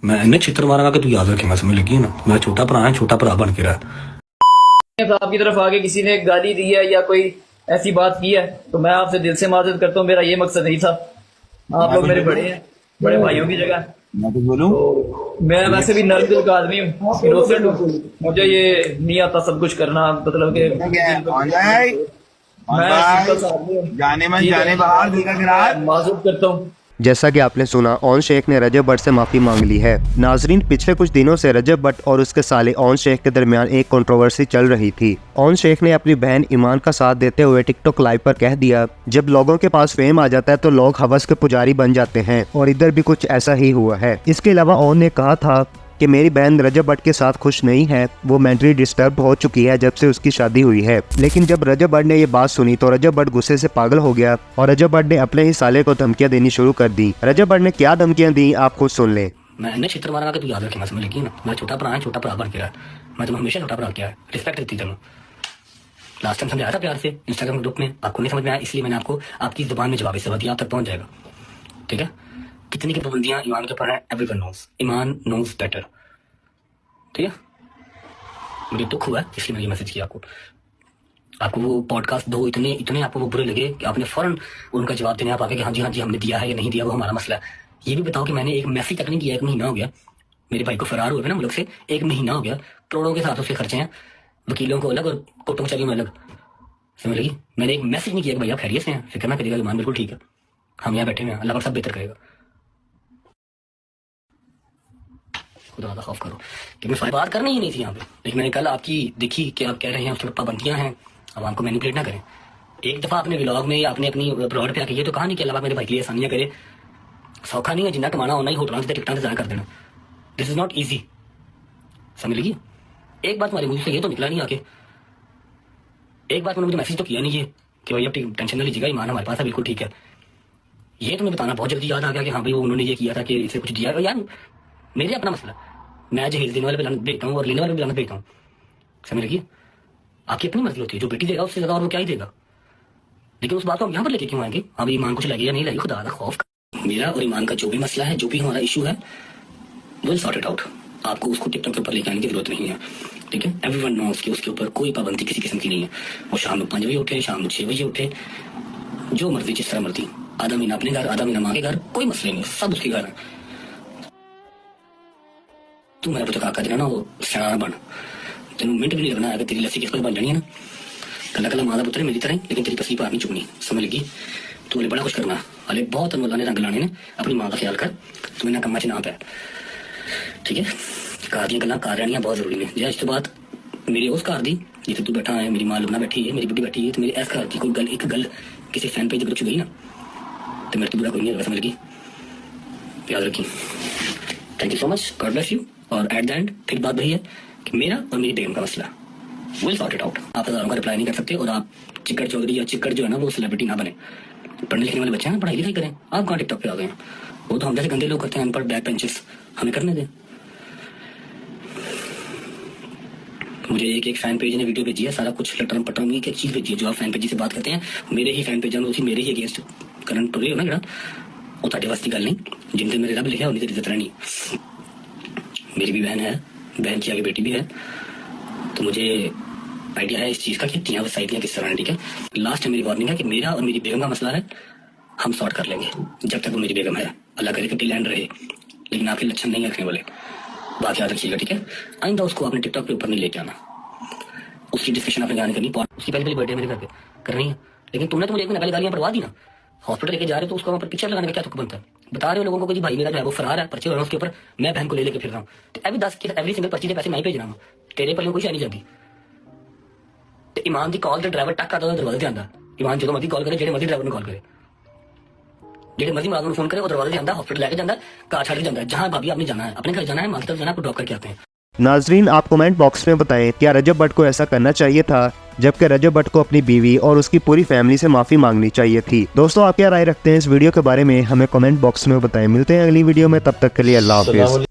मैं इन्हें चित्र मारा कि तू याद रखेगा, समझ लगी है ना। मैं छोटा भरा है, छोटा भरा बन के रहा। आपकी तरफ आगे किसी ने गाली दी है या कोई ऐसी बात की है तो मैं आपसे दिल से माजरत करता हूँ। मेरा ये मकसद नहीं था। आप लोग मेरे बड़े हैं, बड़े भाइयों की जगह। मैं कुछ बोलूं? तो मैं वैसे भी नर्म दिल का आदमी हूँ, इनोसेंट हूँ। मुझे ये नहीं आता सब कुछ करना, मतलब कि मैं सिंपल सा आदमी हूँ। जाने मन ठीक है? जाने बाहर दिल का गिराज। माजूद करता हूँ। जैसा कि आपने सुना, ओन शेख ने रजब भट्ट से माफ़ी मांग ली है। नाजरीन, पिछले कुछ दिनों से रजब भट्ट और उसके साले ओन शेख के दरमियान एक कंट्रोवर्सी चल रही थी। ओन शेख ने अपनी बहन ईमान का साथ देते हुए टिकटॉक लाइव पर कह दिया, जब लोगों के पास फेम आ जाता है तो लोग हवस के पुजारी बन जाते हैं, और इधर भी कुछ ऐसा ही हुआ है। इसके अलावा ओन ने कहा था कि मेरी बहन रजब भट्ट के साथ खुश नहीं है, वो मेंटली डिस्टर्ब हो चुकी है जब से उसकी शादी हुई है। लेकिन जब रजब भट्ट ने ये बात सुनी तो रजब भट्ट गुस्से से पागल हो गया और रजब भट्ट ने अपने ही साले को धमकियां देनी शुरू कर दी। रजब भट्ट ने क्या धमकियां दी, आप खुद सुन लें। मैं इन्हें चित्र मारा कि तू याद रखेगा, समझ लगी है ना। मैं छोटा भरा है, छोटा भरा बन के रहा। मैं तुम्हें हमेशा छोटा भरा किया है, रिस्पेक्ट देती तेनों। लास्ट टाइम समझाया था प्यार से इंस्टाग्राम ग्रुप में, आपको नहीं समझ में आया, इसलिए मैंने आपको आपकी जुबान में जवाब इस आप तक पहुंच जाएगा। ठीक है? कितनी की पाबंदियां ईमान के ऊपर है, एवरीवन नोज, ईमान नोज बेटर। ठीक है? मुझे दुख हुआ है, इसलिए मैंने ये मैसेज किया आपको वो पॉडकास्ट दो इतने आपको वो बुरे लगे कि आपने फौरन उनका जवाब देने आप आगे कि हाँ जी हमने दिया है या नहीं दिया, वो हमारा मसला है। ये भी बताओ कि मैंने एक मैसेज तक नहीं किया, 1 महीना हो गया मेरे भाई को फरार हुए ना मुल्क से, 1 महीना हो गया। करोड़ों के साथ उसके खर्चे हैं, वकीलों को अलग और कोर्टों कचहरियों में अलग। समझ लगी? मैंने एक मैसेज नहीं किया कि भैया खैरियत से हैं, फिक्र ना करिएगा, ईमान बिल्कुल ठीक है, हम यहाँ बैठे हुए हैं, अल्लाह पर सब बेहतर करेगा। खुदा का खौफ करो कि मैं बात करनी ही नहीं थी यहाँ पे, लेकिन मैंने कल आपकी देखी कि आप कह रहे हैं उसके पाबंदियां हैं, अब हमको मैनिपुलेट ना करें। एक दफा अपने व्लॉग में आपने अपनी ब्लॉग पे आके ये तो कहा नहीं कि अल्लाह मेरे भाई के लिए आसानियां करे। सौखा नहीं है, जितना कमाना होना ही होटलों से टिकटां से ज़ाया कर देना। This is not easy. समझ लगी? एक बात हमारे मुझे से ये तो निकला नहीं आके, एक बात मुझे मैसेज तो किया नहीं ये कि भाई अब टेंशन ना लीजिएगा, ईमान हमारे पास है, बिल्कुल ठीक है। ये तुम्हें बताना बहुत जल्दी याद आ गया कि हाँ भाई वो उन्होंने ये किया था कि इसे कुछ दिया यार। मेरे अपना मसला, मैं जहेज देने वाले भी लानत भेजता हूँ और लेने वाले भी लानत भेजता हूँ। समझ लगी? आपकी अपनी मर्जी होती है, जो बेटी देगा उससे ज्यादा और वो क्या ही देगा। लेकिन उस बात को हम यहाँ पर लेके क्यों आएंगे? अब ईमान कुछ लगे या नहीं लगे, खुदा का खौफ। मेरा और ईमान का जो भी मसला है, जो भी हमारा इशू है, विल सॉर्ट इट आउट। आपको उसको टिकटॉक के ऊपर लेके आने की जरूरत नहीं है। ठीक है? एवरीवन नोस कि उसके ऊपर कोई पाबंदी किसी किस्म की नहीं है। वो शाम में 5 बजे उठे, शाम में 6 बजे उठे, जो मर्जी जिस तरह मर्जी, आधा महीना अपने घर, आधा महीना माँ के घर, कोई मसले नहीं, सब उसके घर है। तू मेरा पुत्र काका देना ना, वो सियाना बन, तेन मिनट भी नहीं लगना है, तेरी लस्सी किस बन जानी है ना। कला कला माँ का पुत्र है मेरी तरह, लेकिन तेरी पसली पार नहीं चुकनी। समझ लगी? तू बोले बड़ा कुछ करना, अरे बहुत अनमोला ने रंग लाने ने, अपनी माँ का ख्याल कर, तुम्हें ना कम्मा च ना पै। ठीक है? घर दी गल्लां कर रहनियां बहुत जरूरी ने। जे इस तो बात मेरी उस घर दी जिथे तू बैठा है, मेरी माँ लुबना बैठी है, मेरी बुढ़ी बैठी है, तो मेरी इस घर की कोई गल एक गल किसी फैन पेज पर गई ना तो मेरे तो बुरा कोई नहीं होगा। समझ लगी? याद रखी। Thank you so much, God bless you. और एट द एंड फिर बात वही है कि मेरा और मेरी बेगम का मसला विल सॉर्ट इट आउट। आप हजारों का रिप्लाई नहीं कर सकते, और आप चिक्कड़ चौधरी या चिक्कड़ जो है ना वो सेलिब्रिटी ना बने। पढ़ने लिखने वाले बच्चे हैं, पढ़ाई लिखाई करें। आप कहाँ टिकटॉक पे आ गए हैं? वो तो हम जैसे गंदे लोग करते हैं, अनपढ़ बैक बेंचेस, हमें करने दें। मुझे एक फैन पेज ने वीडियो भेजी है, सारा कुछ लटरम पटरम की चीज भेजी है। जो आप फैन पेज से बात करते हैं, मेरे ही फैन पेज में उसी मेरे ही अगेंस्ट करंट टुरे हो ना, जरा वो ताटे वास्ती गल नहीं, जिनके मेरे रब लिखा उन्हीं की इज्जत रहनी। मेरी भी बहन है, बहन की आगे बेटी भी है, तो मुझे आइडिया है इस चीज़ का कि तियां वसाइतियाँ किस तरह है। ठीक है? लास्ट मेरी वार्निंग है कि मेरा और मेरी बेगम का मसला है, हम सॉर्ट कर लेंगे जब तक वो मेरी बेगम है। अल्लाह करे कि लैंड रहे, लेकिन आपके लक्षण नहीं रखने वाले, बात याद रखिएगा। ठीक है? आइंदा उसको आपने टिकटॉक के ऊपर नहीं लेके आना, उसकी डिस्कशन आपने जाने करनी। उसकी पहली बर्थडे मेरे घर पे कर रही है, लेकिन तुमने तो मुझे 1 महीना पहले गालियाँ पढ़वा दी ना। हॉस्पिटल लेके जा रहे हो तो उसको वहाँ पर पिक्चर लगाने का क्या तुक बनता है? बता रहे हो लोगों को कि जी भाई मेरा जो है वो फरार है, पर्चे हो रहा है उसके ऊपर, मैं बहन को ले लेके फिर रहा हूँ, तो एवरी सिंगल पर्ची के पैसे मैं भेज रहा हूँ, तेरे पर कोई शायद नहीं जाती। तो ईमान की कॉल तो ड्राइवर टक आता दरवाजे से आंदा, ईमान जो मर्जी कॉल करे, जेडे मर्जी ड्राइवर ने कॉल करे, जेडे मर्जी मुलाजम फोन करे, वो दरवाजे से आंदा, हॉस्पिटल लेके जाता, कार छड़ के जाता है, जहाँ भाभी आपने जाना है, अपने घर जाना है, माँ की तरफ जाना है, आपको ड्रॉप करके आते हैं। नाजरीन, आप कमेंट बॉक्स में बताएं, क्या रजब भट्ट को ऐसा करना चाहिए था, जबकि रजब भट्ट को अपनी बीवी और उसकी पूरी फैमिली से माफी मांगनी चाहिए थी। दोस्तों, आप क्या राय रखते हैं इस वीडियो के बारे में, हमें कमेंट बॉक्स में बताएं। मिलते हैं अगली वीडियो में, तब तक के लिए अल्लाह हाफिज।